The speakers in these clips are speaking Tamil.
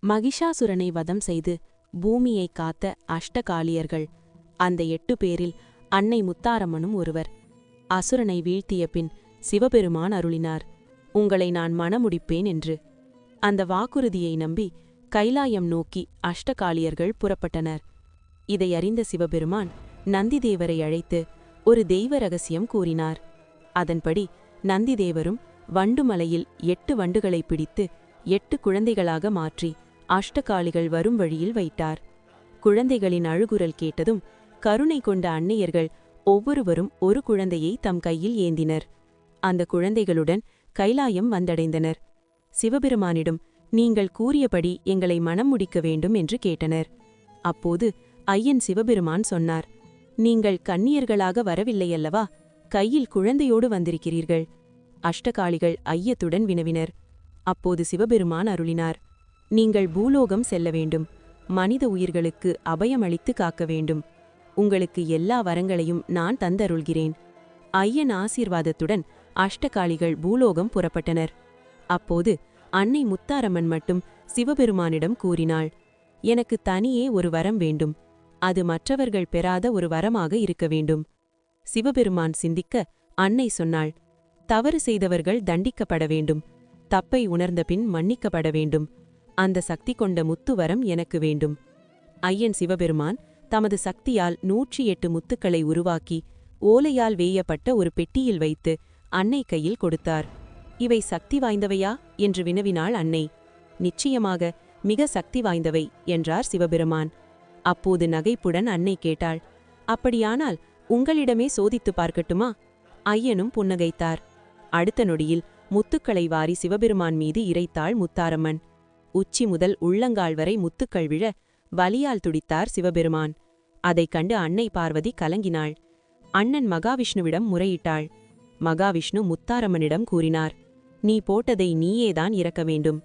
மகிஷாசுரனை வதம் செய்து பூமியை காத்த அஷ்டகாளியர்கள். அந்த 8 பேரில் அன்னை முத்தாரம்மனும் ஒருவர். அசுரனை வீழ்த்திய பின் சிவபெருமான் அருளினார், உங்களை நான் மணமுடிப்பேன் என்று. அந்த வாக்குறுதியை நம்பி கைலாயம் நோக்கி அஷ்டகாளியர்கள் புறப்பட்டனர். இதை அறிந்த சிவபெருமான் நந்திதேவரை அழைத்து ஒரு தெய்வ ரகசியம் கூறினார். அதன்படி நந்திதேவரும் வண்டுமலையில் 8 வண்டுகளை பிடித்து 8 குழந்தைகளாக மாற்றி அஷ்டகாளிகள் வரும் வழியில் வைத்தார். குழந்தைகளின் அழுகுரல் கேட்டதும் கருணை கொண்ட அன்னையர்கள் ஒவ்வொருவரும் ஒரு குழந்தையை தம் கையில் ஏந்தினர். அந்த குழந்தைகளுடன் கைலாயம் வந்தடைந்தனர். சிவபெருமானிடம் நீங்கள் கூறியபடி எங்களை மணம் முடிக்க வேண்டும் என்று கேட்டனர். அப்போது ஐயன் சிவபெருமான் சொன்னார், நீங்கள் கன்னியர்களாக வரவில்லையல்லவா, கையில் குழந்தையோடு வந்திருக்கிறீர்கள். அஷ்டகாளிகள் ஐயத்துடன் வினவினர். அப்போது சிவபெருமான் அருளினார், நீங்கள் பூலோகம் செல்ல வேண்டும், மனித உயிர்களுக்கு அபயமளித்து காக்க வேண்டும். உங்களுக்கு எல்லா வரங்களையும் நான் தந்தருள்கிறேன். ஐயன் ஆசீர்வாதத்துடன் அஷ்டகாளிகள் பூலோகம் புறப்பட்டனர். அப்போது அன்னை முத்தாரம்மன் மட்டும் சிவபெருமானிடம் கூறினாள், எனக்கு தனியே ஒரு வரம் வேண்டும். அது மற்றவர்கள் பெறாத ஒரு வரமாக இருக்க வேண்டும். சிவபெருமான் சிந்திக்க அன்னை சொன்னாள், தவறு செய்தவர்கள் தண்டிக்கப்பட வேண்டும், தப்பை உணர்ந்த பின் மன்னிக்கப்பட வேண்டும். அந்த சக்தி கொண்ட முத்துவரம் எனக்கு வேண்டும். ஐயன் சிவபெருமான் தமது சக்தியால் 108 முத்துக்களை உருவாக்கி ஓலையால் வேயப்பட்ட ஒரு பெட்டியில் வைத்து அன்னை கையில் கொடுத்தார். இவை சக்தி வாய்ந்தவையா என்று வினவினாள் அன்னை. நிச்சயமாக மிக சக்தி வாய்ந்தவை என்றார் சிவபெருமான். அப்போது நகைப்புடன் அன்னை கேட்டாள், அப்படியானால் உங்களிடமே சோதித்து பார்க்கட்டுமா? ஐயனும் புன்னகைத்தார். அடுத்த நொடியில் முத்துக்களை வாரி சிவபெருமான் மீது இறைத்தாள் முத்தாரம்மன். உச்சி முதல் உள்ளங்கால் வரை முத்துக்கள் விழ வலியால் துடித்தார் சிவபெருமான். அதைக் கண்டு அன்னை பார்வதி கலங்கினாள். அண்ணன் மகாவிஷ்ணுவிடம் முறையிட்டாள். மகாவிஷ்ணு முத்தாரம்மனிடம் கூறினார், நீ போட்டதை நீயேதான் இறக்க வேண்டும்.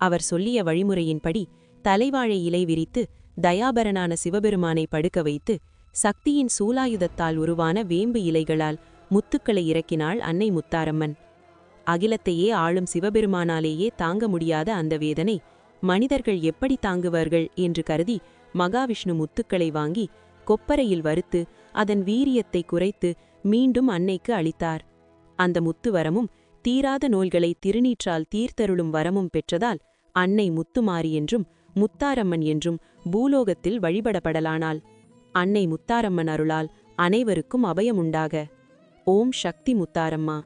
அவர் சொல்லிய வழிமுறையின்படி தலைவாழை இலை விரித்து தயாபரனான சிவபெருமானை படுக்க வைத்து சக்தியின் சூலாயுதத்தால் உருவான வேம்பு இலைகளால் முத்துக்களை இறக்கினாள் அன்னை முத்தாரம்மன். அகிலத்தையே ஆளும் சிவபெருமானாலேயே தாங்க முடியாத அந்த வேதனை மனிதர்கள் எப்படி தாங்குவார்கள் என்று கருதி மகாவிஷ்ணு முத்துக்களை வாங்கி கொப்பரையில் வறுத்து அதன் வீரியத்தை குறைத்து மீண்டும் அன்னைக்கு அளித்தார். அந்த முத்துவரமும் தீராத நோய்களை திருநீற்றால் தீர்த்தருளும் வரமும் பெற்றதால் அன்னை முத்துமாரி என்றும் முத்தாரம்மன் என்றும் பூலோகத்தில் வழிபடப்படலானாள். அன்னை முத்தாரம்மன் அருளால் அனைவருக்கும் அபயமுண்டாக. ஓம் சக்தி முத்தாரம்மா.